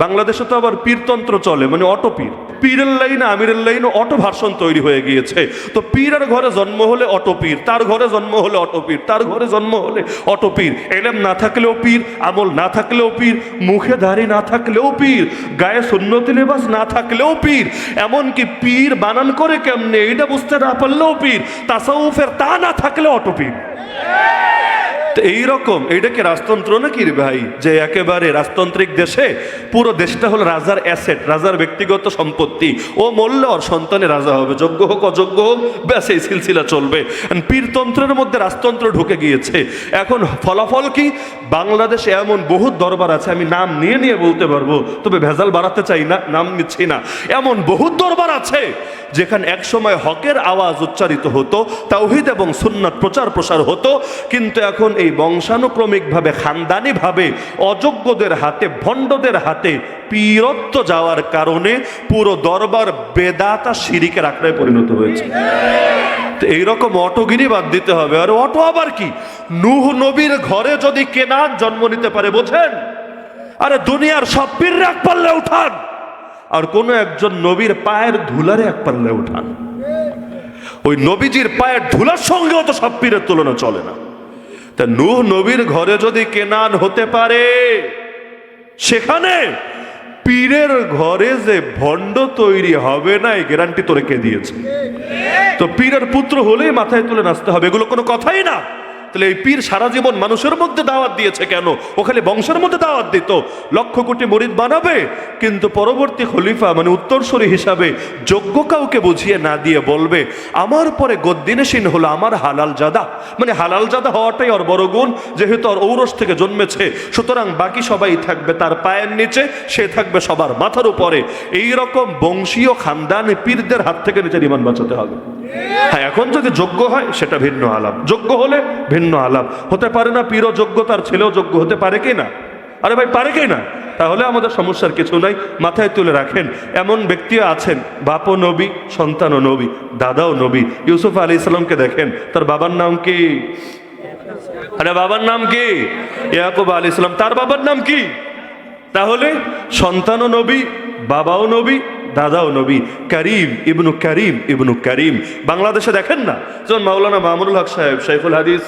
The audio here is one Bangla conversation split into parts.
বাংলাদেশে তো আবার পীরতন্ত্র চলে, মানে অটো পীর, পীরের লাইনে আমিরের লাইনে অটো ভার্সন তৈরি হয়ে গিয়েছে। তো পীরের ঘরে জন্ম হলে অটো পীর, তার ঘরে জন্ম হলে অটো পীর, তার ঘরে জন্ম হলে অটো পীর। এলেম না থাকলেও পীর, আমল না থাকলেও পীর, মুখে দাড়ি না থাকলেও পীর, গায়ে সুন্নতি লেবাস না থাকলেও পীর, এমনকি পীর বানান করে কেমনে এটা বুঝতে না পারলেও পীর, তাসাউফের তা না থাকলে অটো পীর। এইরকম এইটা কি রাজতন্ত্র নাকি রে ভাই, যে একেবারে রাজতান্ত্রিক দেশে পুরো দেশটা হলো রাজার অ্যাসেট, রাজার ব্যক্তিগত সম্পত্তি, ও মরলে ওর সন্তানে রাজা হবে, যোগ্য হোক অযোগ্য হোক, ব্যাস এই সিলসিলা চলবে। পীরতন্ত্রের মধ্যে রাজতন্ত্র ঢুকে গিয়েছে। এখন ফলাফল কি, বাংলাদেশে এমন বহু দরবার আছে, আমি নাম নিয়ে নিয়ে বলতে পারবো, তবে ভেজাল বাড়াতে চাই না, নাম নিচ্ছি না। এমন বহু দরবার আছে যেখানে একসময় হকের আওয়াজ উচ্চারিত হতো, তাওহীদ এবং সুন্নাত প্রচার প্রসার হতো, কিন্তু এখন এই বংশানুক্রমিকভাবে খানদানিভাবে অযোগ্যদের হাতে, ভণ্ডদের হাতে পীরত্ব যাওয়ার কারণে পুরো দরবার বেদাত আর শিরিকের আখড়ায় পরিণত হয়েছে। তো এইরকম অটোগিরি বাদ দিতে হবে। আর অটো আবার কি, নূহ নবীর ঘরে যদি কেনান জন্ম নিতে পারে, বোঝেন? আরে দুনিয়ার সব পীররা এক পাল্লে উঠান, আর কোন একজন নবীর পায়ের ধুলারে এক পাল্লে উঠান, ওই নবীজির পায়ের ধুলার সঙ্গেও তো সব পীরের তুলনা চলে না। তা নূহ নবীর ঘরে যদি কেনান হতে পারে, সেখানে পীরের ঘরে যে ভণ্ড তৈরি হবে না, এই গ্যারান্টি তোরে কে দিয়েছে? তো পীরের পুত্র হলেই মাথায় তুলে নাচতে হবে, এগুলো কোনো কথাই না। তাহলে এই পীর সারা জীবন মানুষের মধ্যে দাওয়াত দিয়েছে কেন? ও খালি বংশের মধ্যে দাওয়াত দিত, লক্ষ কোটি মুরিদ বানাবে, কিন্তু পরবর্তী খলিফা মানে উত্তরসূরি হিসাবে যোগ্য কাউকে বুঝিয়ে না দিয়ে বলবে, আমার পরে গদ্দিনেশীন হলো আমার হালাল জাদা, মানে হালাল জাদা হওয়াটাই ওর বড় গুণ, যেহেতু ওর ঔরস থেকে জন্মেছে, সুতরাং বাকি সবাই থাকবে তার পায়ের নিচে, সে থাকবে সবার মাথার উপরে। এইরকম বংশীয় খানদানি পীরদের হাত থেকে নিজের ঈমান বাঁচাতে হবে। হ্যাঁ, এখন যদি যোগ্য হয় সেটা ভিন্ন আলাপ, যোগ্য হলে ভিন্ন আলাপ। হতে পারে না পীরও যোগ্য, তার ছেলেও যোগ্য হতে পারে কি না? আরে ভাই, পারে কি না? তাহলে আমাদের সমস্যার কিছু নাই, মাথায় তুলে রাখেন। এমন ব্যক্তিও আছেন, বাপও নবী, সন্তানও নবী, দাদাও নবী। ইউসুফ আলাইহিস সালামকে দেখেন, তার বাবার নাম কি? আরে বাবার নাম কি? ইয়াকুব আলাইহিস সালাম, তার বাবার নাম কি? তাহলে সন্তানও নবী, বাবাও নবী, দাদাও নবী। করিম ইবনু করিম ইবনু করিম। বাংলাদেশে দেখেন না, যেমন মাওলানা মামুনুল হক সাহেব শাইখুল হাদিস,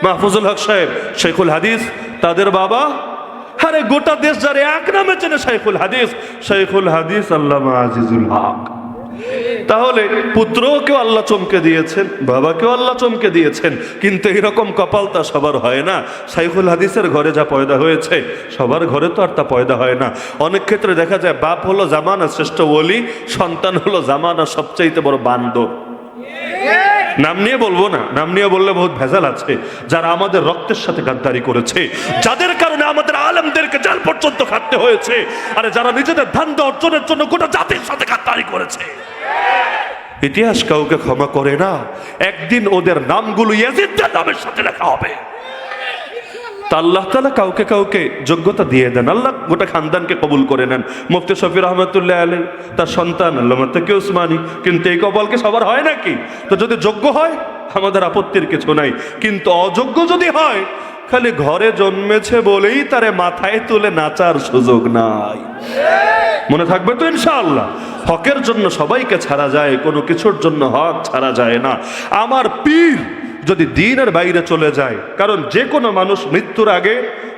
মাহফুজুল হক সাহেব শাইখুল হাদিস, তাদের বাবা, আরে গোটা দেশ যারা এক নামে চেনে শাইখুল হাদিস, শাইখুল হাদিস আল্লামা আজিজুল হক। তাহলে পুত্রকেও আল্লাহ চমকে দিয়েছেন, বাবাকেও আল্লাহ চমকে দিয়েছেন, কিন্তু এইরকম কপাল তা সবার হয় না। শাইখুল হাদিসের ঘরে যা পয়দা হয়েছে, সবার ঘরে তো আর তা পয়দা হয় না। অনেক ক্ষেত্রে দেখা যায় বাপ হলো জামানার শ্রেষ্ঠ ওলি, সন্তান হলো জামানার সবচাইতে বড় বান্দর। নাম নিয়ে বলবো না, নাম নিয়ে বললে বহুত ভেজাল আছে, যারা আমাদের রক্তের সাথে গাদ্দারি করেছে, যাদের কারণে আমাদের আলেমদেরকে জেল পর্যন্ত খাটতে হয়েছে, আরে যারা নিজেদের ধান্দা অর্জনের জন্য গোটা জাতির সাথে গাদ্দারি করেছে। ইতিহাস কাউকে ক্ষমা করে না, একদিন ওদের নামগুলো ইয়াজিদের নামের সাথে লেখা হবে। তা আল্লাহ তাআলা কাউকে কাউকে যোগ্যতা দিয়ে দেন, আল্লাহ গোটা খানদানকে কবুল করে নেন। মুফতি শফি রহমতুল্লাহ আলাইহি, তার সন্তান আল্লামা তাকি উসমানী, কিন্তু এই কবলকে সবার হয় নাকি? তো যদি যোগ্য হয় আমাদের আপত্তির কিছু নাই, কিন্তু অযোগ্য যদি হয়, খালি ঘরে জন্মেছে বলেই তারে মাথায় তুলে নাচার সুযোগ নাই। মনে থাকবে তো ইনশাআল্লাহ? হকের জন্য সবাইকে ছাড়া যায়, কোনো কিছুর জন্য হক ছাড়া যায় না। আমার পীর যদি দ্বীনের বাইরে চলে যায়, কারণ যে কোনো মানুষ মৃত্যুর আগে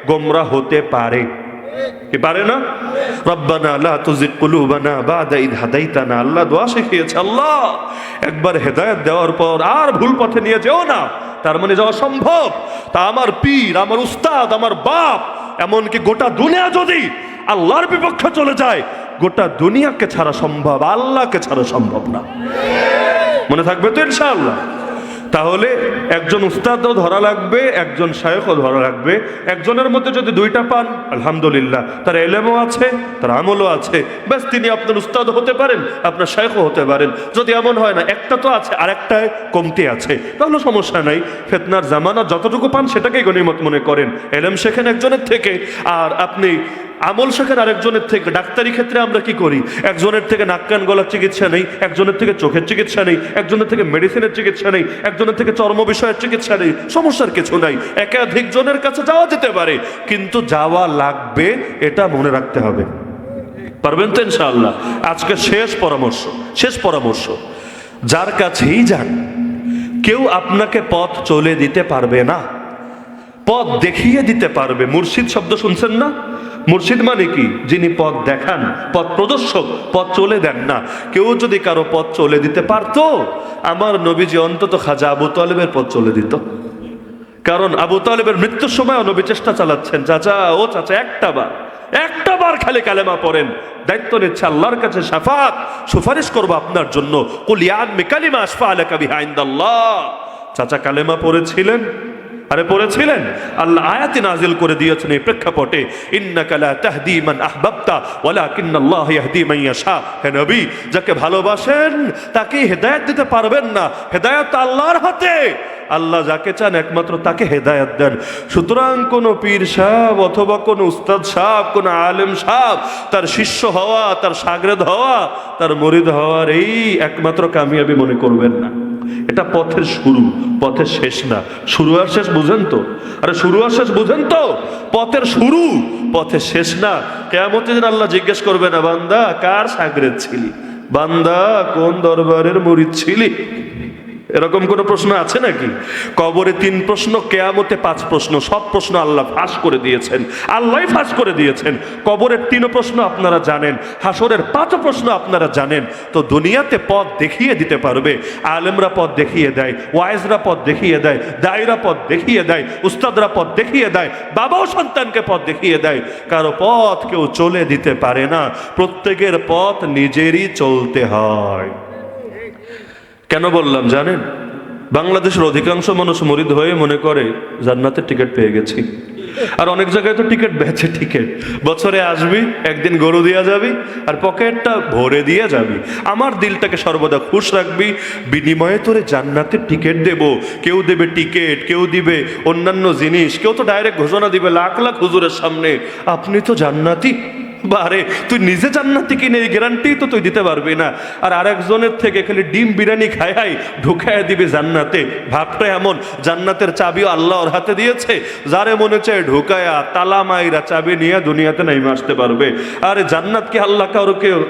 গোমরাহ হতে পারে, কি পারে না? রব্বানা লা তুজিগ কুলুবানা বাদা ইদ হাদাইতানা, আল্লাহ দোয়া শিখিয়েছে, আল্লাহ একবার হেদায়েত দেওয়ার পর আর ভুল পথে নিয়ে যেও না। তার মানে যাওয়া সম্ভব। তা আমার পীর, আমার উস্তাদ, আমার বাপ, এমনকি গোটা দুনিয়া যদি আল্লাহর বিপক্ষে চলে যায়, গোটা দুনিয়াকে ছাড়া সম্ভব, আল্লাহকে ছাড়া সম্ভব না। মনে থাকবে তো ইনশাআল্লাহ? তাহলে একজন উস্তাদও ধরা লাগবে, একজন শায়খও ধরা লাগবে। একজনের মধ্যে যদি দুইটা পান, আলহামদুলিল্লাহ, তার ইলমও আছে, তার আমলও আছে, ব্যাস তিনি আপনার উস্তাদ হতে পারেন, আপনার শায়খও হতে পারেন। যদি এমন হয় না একটা তো আছে আর একটায় কমতি আছে, তাহলে সমস্যা নাই। ফিতনার জামানা যতটুকু পান সেটাকেই গনিমত মনে করেন। ইলম শেখেন একজনের থেকে, আর আপনি আমল শেখেন আরেকজনের থেকে। ডাক্তারি ক্ষেত্রে আমরা কি করি? একজনের থেকে নাক কান গলার চিকিৎসা নেই, একজনের থেকে চোখের চিকিৎসা নেই, একজনের থেকে মেডিসিনের চিকিৎসা নেই, একজনের থেকে চর্ম বিষয়ের চিকিৎসা নেই। সমস্যার কিছু নাই, একাধিক জনের কাছে যাওয়া যেতে পারে, কিন্তু যাওয়া লাগবে, এটা মনে রাখতে হবে। পারবেন তো ইনশাআল্লাহ? আজকে শেষ পরামর্শ, যার কাছেই যান কেউ আপনাকে পথ চলে দিতে পারবে না, পথ দেখিয়ে দিতে পারবে। মুর্শিদ শব্দ শুনছেন না? মুর্শিদ মানে কি? যিনি পথ দেখান, পথ প্রদর্শক, পথ চলে দেন না। কেউ যদি কারো পথ চলে দিতে পারতো, আমার নবীজি অন্তত খাজা আবু তালেবের পথ চলে দিত। কারণ আবু তালেবের মৃত্যুর সময় নবী চেষ্টা চালাচ্ছেন, চাচা ও চাচা একটা বার খালি কালেমা পড়েন, দায়িত্ব নিচ্ছে আল্লাহর কাছে শাফাত সুপারিশ করবো আপনার জন্য। কুল ইয়া আম্মি কালিমা আশফা আলাকা বিহা ইনদাল্লাহ। চাচা কালেমা পড়েছিলেন, পড়েছিলেন, আল্লাহ আয়াতে নাজিল করে দিয়েছেন এই প্রেক্ষাপটে, ইন্নাকা লা তাহদি মান আহবাবতা ওয়ালাকিন্নাল্লাহ ইয়াহদি মান ইয়াশা। হে নবী, যাকে ভালোবাসেন তাকে হেদায়েত দিতে পারবেন না, হেদায়েত আল্লাহর হাতে। আল্লাহ যাকে চান একমাত্র তাকে হেদায়েত দেন। সুতরাং কোন পীর সাহেব অথবা কোন উস্তাদ সাহেব, কোন আলেম সাহেব তার শিষ্য হওয়া, তার শাগরেদ হওয়া, তার মুরিদ হওয়ার এই একমাত্র কামিয়াবি মনে করবেন না। এটা পথের শুরু, পথের শেষ না। শুরু আর শেষ বুঝেন তো? শুরু আর শেষ বুঝেন তো? পথের শুরু, পথের শেষ না। কিয়ামতের দিন আল্লাহ জিজ্ঞেস করবে না, বান্দা কার শাগরেদ ছিলি, বান্দা কোন দরবারের মুরিদ ছিলি? এরকম কোন প্রশ্ন আছে নাকি? কবরে 3 প্রশ্ন, কিয়ামতে 5 প্রশ্ন। সব প্রশ্ন আল্লাহ ফাঁস করে দিয়েছেন, আল্লাহই ফাঁস করে দিয়েছেন। কবরের 3 প্রশ্ন আপনারা জানেন, হাসরের 5 প্রশ্ন আপনারা জানেন। তো দুনিয়াতে পথ দেখিয়ে দিতে পারবে, আলেমরা পথ দেখিয়ে দেয়, ওয়াইজরা পথ দেখিয়ে দেয়, দায়ীরা পথ দেখিয়ে দেয়, উস্তাদরা পথ দেখিয়ে দেয়, বাবাও সন্তানকে পথ দেখিয়ে দেয়। কারো পথ কেউ চলে দিতে পারে না, প্রত্যেকের পথ নিজেরই চলতে হয়। কেন বললাম জানেন? বাংলাদেশের অধিকাংশ মানুষ মুরিদ হয়ে মনে করে জান্নাতের টিকিট পেয়ে গেছি। আর অনেক জায়গায় তো টিকিট বেচে, টিকিট বছরে আসবি, একদিন গরু দিয়া যাবি আর পকেটটা ভরে দিয়ে যাবি। আমার দিলটাকে সর্বদা খুশ রাখবি, বিনিময়ে তোরে জান্নাতের টিকিট দেব। কেউ দেবে টিকিট, কেউ দিবে অন্যান্য জিনিস, কেউ তো ডাইরেক্ট ঘোষণা দিবে লাখ লাখ হুজুরের সামনে, আপনি তো জান্নাতি। বারে, তুই নিজে জান্নাতি কিনে এই গ্যারান্টি তো তুই দিতে পারবি না। আর আরেকজনের থেকে খালি ডিম বিরিয়ানি খাই ঢুকায় দিবি জান্নাতে। ভাবটা এমন, জান্নাতের চাবিও আল্লাহ ওর হাতে দিয়েছে, যারে মনে চায় ঢুকায়া তালা মাইরা চাবি নিয়ে দুনিয়াতে নেমে আসতে পারবে। আরে জান্নাত কি আল্লাহ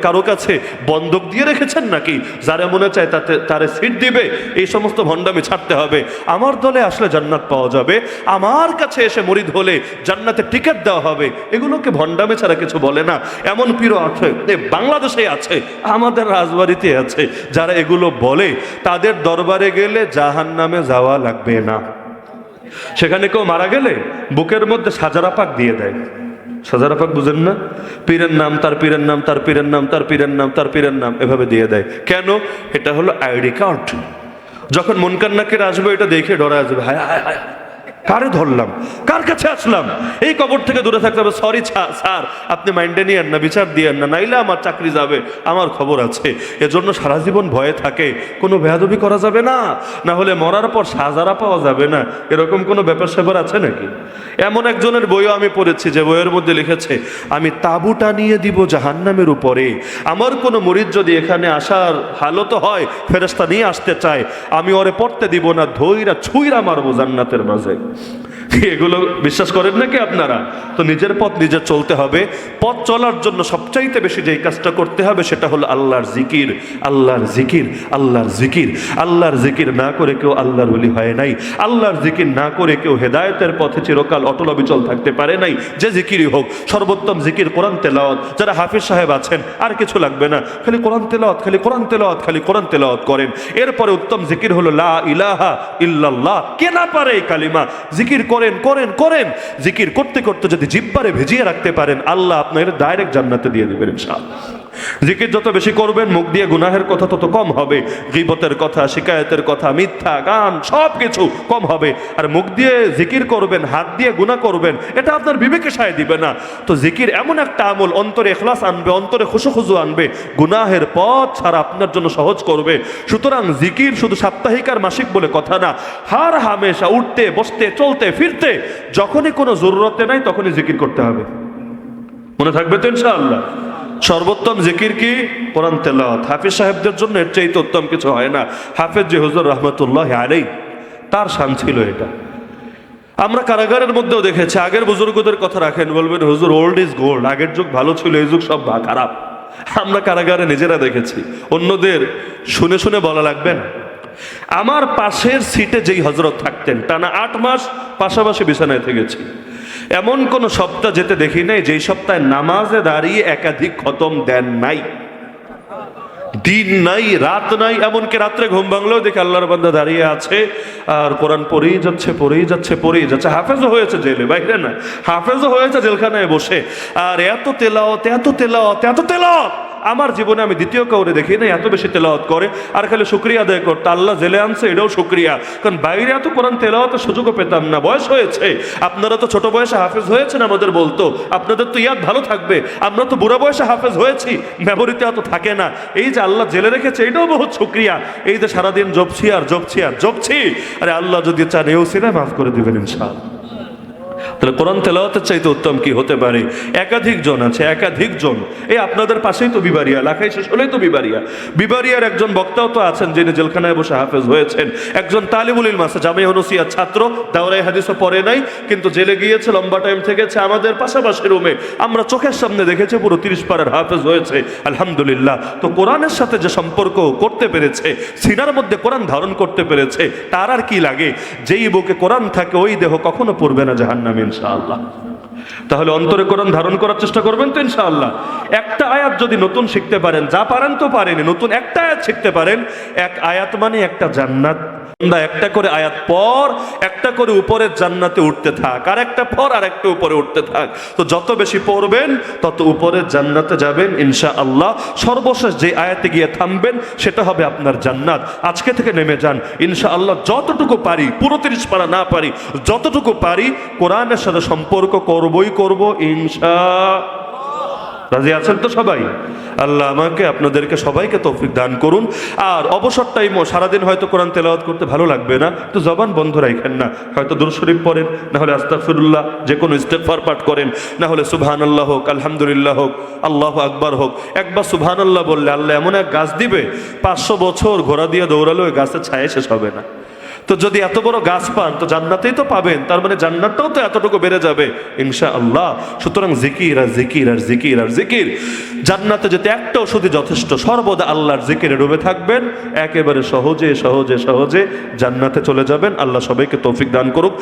কারো কাছে বন্ধক দিয়ে রেখেছেন নাকি? যারে মনে চায় তারে সিট দিবে। এই সমস্ত ভণ্ডামি ছাড়তে হবে। আমার দলে আসলে জান্নাত পাওয়া যাবে, আমার কাছে এসে মুরিদ হলে জান্নাতের টিকিট দেওয়া হবে, এগুলোকে ভণ্ডামি ছাড়া কিছু বলে না। এমন পীরও আছে, বাংলাদেশে আছে, আমাদের রাজবাড়িতে আছে, যারা এগুলো বলে তাদের দরবারে গেলে জাহান্নামে যাওয়া লাগবে না। সেখানে কেউ মারা গেলে বুকের মধ্যে সাজারা পাক দিয়ে দেয়। সাজারা পাক বুঝেন না? পীরের নাম, তার পীরের নাম, তার পীরের নাম, তার পীরের নাম, তার পীরের নাম, এভাবে দিয়ে দেয়। কেন? এটা হলো আইডি কার্ড। যখন মুনকার নাকির আসবে এটা দেখে ডরা আসবে, হায় হায় হায় কারে ধরলাম, কার কাছে আসলাম। এই কবর থেকে দূরে থাকতে হবে। সরি স্যার, আপনি মাইন্ডে নিয়েন না, বিচার দিয়েন না, নাইলে আমার চাকরি যাবে, আমার খবর আছে। এজন্য সারা জীবন ভয়ে থাকে, কোনো বেয়াদবি করা যাবে না, না হলে মরার পর সাজারা পাওয়া যাবে না। এরকম কোনো ব্যাপার স্যাপার আছে নাকি? এমন একজনের বইও আমি পড়েছি, যে বইয়ের মধ্যে লিখেছে, আমি তাবু টানিয়ে দিব জাহান্নামের উপরে, আমার কোনো মুরিদ যদি এখানে আসার হালত হয়, ফেরেশতা নিয়ে আসতে চায়, আমি ওরে পড়তে দিব না, ধইরা ছুঁইরা মারবো জান্নাতের মাঝে। এগুলো বিশ্বাস করেন নাকি আপনারা? তো নিজের পথ নিজে চলতে হবে। পথ চলার জন্য সবচাইতে বেশি যেই কাজটা করতে হবে সেটা হলো আল্লাহর জিকির, আল্লাহর জিকির, আল্লাহর জিকির। আল্লাহর জিকির না করে কেউ আল্লাহর ওলি হয় নাই, আল্লাহর জিকির না করে কেউ হেদায়েতের পথে চিরকাল অটল অবিচল থাকতে পারে নাই। যে জিকিরই হোক, সর্বোত্তম জিকির কোরআন তেলাওয়াত। যারা হাফিজ সাহেব আছেন আর কিছু লাগবে না, খালি কোরআন তেলাওয়াত, খালি কোরআন তেলাওয়াত, খালি কোরআন তেলাওয়াত করেন। এরপরে উত্তম জিকির হলো লা ইলাহা ইল্লাল্লাহ। কে না পারে এই কালিমা? জিকির করেন করেন করেন। জিকির করতে করতে যদি জিহ্বারে ভিজিয়ে রাখতে পারেন, আল্লাহ আপনার ডাইরেক্ট জান্নাতে দিয়ে দিবেন ইনশাআল্লাহ। জিকির যত বেশি করবেন, মুখ দিয়ে গুনাহের কথা তত কম হবে, গীবতের কথা, শিকায়তের কথা, মিথ্যা গান সব কিছু কম হবে। আর মুখ দিয়ে জিকির করবেন, হাত দিয়ে গুনাহ করবেন, এটা আপনার বিবেকে সায় দিবে না। তো জিকির এমন একটা আমল, অন্তরে ইখলাস আনবে, অন্তরে খুশু আনবে, গুনাহের পথ ছাড়া আপনার জন্য সহজ করবে। সুতরাং জিকির শুধু সাপ্তাহিক আর মাসিক বলে কথা না, হার হামেশা উঠতে বসতে চলতে ফিরতে যখনই কোনো জরুরতে নাই তখনই জিকির করতে হবে। মনে থাকবে তো ইনশাআল্লাহ? সর্বোত্তম জিকির কি? কোরআন তেলাওয়াত। হাফিজ সাহেবদের জন্য এর চাইতে উত্তম কিছু হয় না। হাফেজ যে হুজুর রহমতুল্লাহ আলাইহি, তার শান ছিল এটা। আমরা কারাগারের মধ্যেও দেখেছি, আগের বুজুর্গদের কথা রাখেন, বলবেন হুজুর ওল্ড ইজ গোল্ড, আগের যুগ ভালো ছিল, এই যুগ সব খারাপ। আমরা কারাগারে নিজেরা দেখেছি, অন্যদের শুনে শুনে বলা লাগবে না। আমার পাশের সিটে যেই হজরত থাকতেন, টানা 8 মাস পাশাপাশি বিছানায় থেকেছি। এমন কোন সপ্তাহ যেতে দেখি নাই যেই সপ্তাহে নামাজে দাঁড়িয়ে একাধিক খতম দেন নাই। দিন নাই রাত নাই, এমনকি রাত্রে ঘুম ভাঙলেও দেখি আল্লাহর বান্দা দাঁড়িয়ে আছে আর কোরআন পড়েই যাচ্ছে পড়েই যাচ্ছে পড়েই যাচ্ছে। হাফেজও হয়েছে জেলে, বাইরে না, হাফেজও হয়েছে জেলখানায় বসে। আর এত তেলাওয়াত এত তেলাওয়াত এত তেলাওয়াত, আমার জীবনে আমি দ্বিতীয় কাউরে দেখি না এত বেশি তেলাওয়াত করে। আর খালি শুকরিয়া আদায় করতে, আল্লাহ জেলে আনছে এটাও শুকরিয়া, কারণ বাইরে এত কোরআন তেলাওয়াতের সুযোগও পেতাম না। বয়স হয়েছে, আপনারা তো ছোট বয়সে হাফেজ হয়েছেন, আমাদের বলতো আপনাদের তো ইয়াদ ভালো থাকবে, আমরা তো বুড়া বয়সে হাফেজ হয়েছি, মেমোরিতে অত থাকে না। এই যে আল্লাহ জেলে রেখেছে এটাও বহুত শুকরিয়া। এই যে সারাদিন জপছি আর জপছি আর জপছি, আরে আল্লাহ যদি চান এও সিনে মাফ করে দিবেন ইনশাআল্লাহ। তাহলে কোরআন তেলাওয়াতের চাইতে উত্তম কি হতে পারে? একাধিক জন আছে, একাধিক জন। এই আপনাদের পাশেই তো বিবারিয়া, লাখাই শেষ হলেই তো বিবারিয়া। বিবারিয়ার একজন বক্তাও তো আছেন যিনি জেলখানায় বসে হাফেজ হয়েছেন। একজন তালিবুল ইলম আছে, জামিয়া নুসিয়ার ছাত্র, দাওরায়ে হাদিসও পড়ে নাই, কিন্তু জেলে গিয়েছে, লম্বা টাইম থেকেছে আমাদের পাশাপাশি রুমে। আমরা চোখের সামনে দেখেছি পুরো 30 পারার হাফেজ হয়েছে, আলহামদুলিল্লাহ। তো কোরআনের সাথে যে সম্পর্ক করতে পেরেছে, সিনার মধ্যে কোরআন ধারণ করতে পেরেছে, তার আর কি লাগে? যেই বুকে কোরআন থাকে ওই দেহ কখনো পড়বে না জাহান্নামে ইনশাআল্লাহ। তাহলে অন্তরে কোরআন ধারণ করার চেষ্টা করবেন তো ইনশাআল্লাহ। একটা আয়াত যদি নতুন শিখতে পারেন, যা পারেন তো পারেনি, নতুন একটা আয়াত শিখতে পারেন, এক আয়াত মানে একটা জান্নাত। একটা করে আয়াত পর, একটা করে উপরের জান্নাতে উঠতে থাক, আর একটা পর আর একটা উপরে উঠতে থাক। তো যত বেশি পড়বেন তত উপরের জান্নাতে যাবেন ইনশাআল্লাহ। সর্বশেষ যে আয়াতে গিয়ে থামবেন সেটা হবে আপনার জান্নাত। আজকে থেকে নেমে যান ইনশাআল্লাহ। যতটুকু পারি, পুরো 30 পারা না পারি, যতটুকু পারি কোরআনের সাথে সম্পর্ক করবই করব ইনশাআল্লাহ। রাজি আছেন তো সবাই? আল্লাহ আমাকে আপনাদেরকে সবাইকে তৌফিক দান করুন। আর অবসর টাইমও সারাদিন হয়তো কোরআন তেলাওয়াত করতে ভালো লাগবে না, তো জবান বন্ধ রাখেন না, হয়তো দুরূদ শরীফ পড়েন, না হলে আস্তাগফিরুল্লাহ, যে কোনো ইস্তেগফার পাঠ করেন, না হলে সুবহানাল্লাহ হোক, আলহামদুলিল্লাহ হোক, আল্লাহু আকবার হোক। একবার সুবহানাল্লাহ বললে আল্লাহ এমন এক গাছ দিবে, 500 বছর ঘোড়া দিয়ে দৌড়ালো ওই গাছের ছায়া শেষ হবে না। তো যদি এত বড় গাছ পান তো জান্নাতেই তো পাবেন, তার মানে জান্নাতটাও তো এতটুকু বেড়ে যাবে ইনশাআল্লাহ। সুতরাং জিকির আর জিকির আর জিকির আর জিকির, জান্নাতে যেতে একটা ওষুধই যথেষ্ট। সর্বদা আল্লাহর জিকিরে ডুবে থাকবেন, একেবারে সহজে সহজে সহজে জান্নাতে চলে যাবেন। আল্লাহ সবাইকে তৌফিক দান করুক।